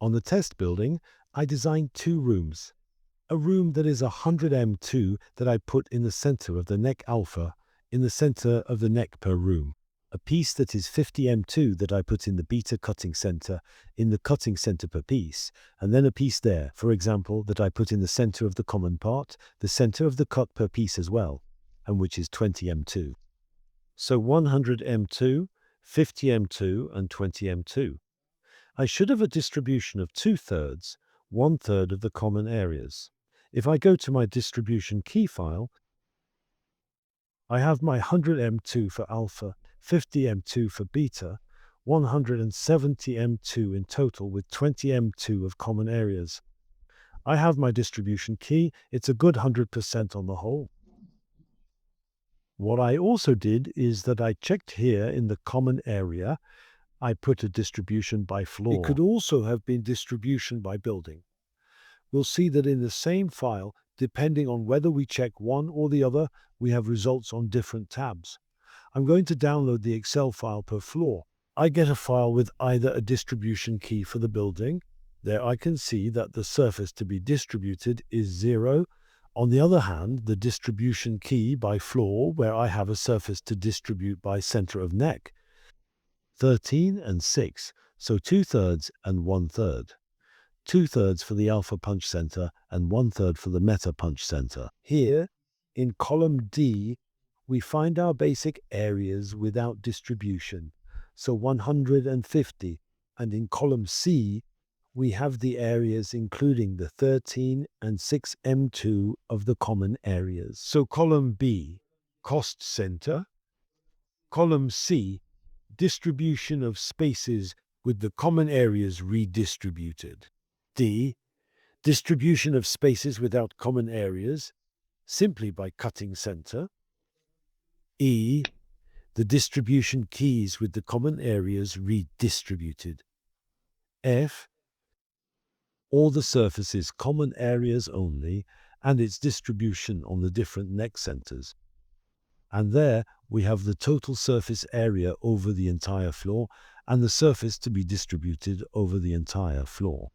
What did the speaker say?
On the test building, I designed 2 rooms. A room that is 100 m2 that I put in the center of the neck alpha, in the center of the neck per room. A piece that is 50 m2 that I put in the beta cutting center, in the cutting center per piece, and then a piece there, for example, that I put in the center of the common part, the center of the cut per piece as well, and which is 20 m2. So 100 m2, 50 m2, and 20 m2. I should have a distribution of 2/3, 1/3 of the common areas. If I go to my distribution key file, I have my 100 m2 for alpha, 50 m2 for beta, 170 m2 in total with 20 m2 of common areas. I have my distribution key. It's a good 100% on the whole. What I also did is that I checked here in the common area. I put a distribution by floor. It could also have been distribution by building. We'll see that in the same file, depending on whether we check one or the other, we have results on different tabs. I'm going to download the Excel file per floor. I get a file with either a distribution key for the building. There I can see that the surface to be distributed is 0. On the other hand, the distribution key by floor, where I have a surface to distribute by center of neck, 13 and 6, so 2/3 and 1/3. 2/3 for the alpha punch center and 1/3 for the meta punch center. Here, in column D, we find our basic areas without distribution, so 150, and in column C, we have the areas including the 13 and 6 m2 of the common areas. So column B, cost center. Column C, distribution of spaces with the common areas redistributed. D, distribution of spaces without common areas, simply by cutting center. E, the distribution keys with the common areas redistributed. F, all the surfaces common areas only, and its distribution on the different neck centers. And there we have the total surface area over the entire floor and the surface to be distributed over the entire floor.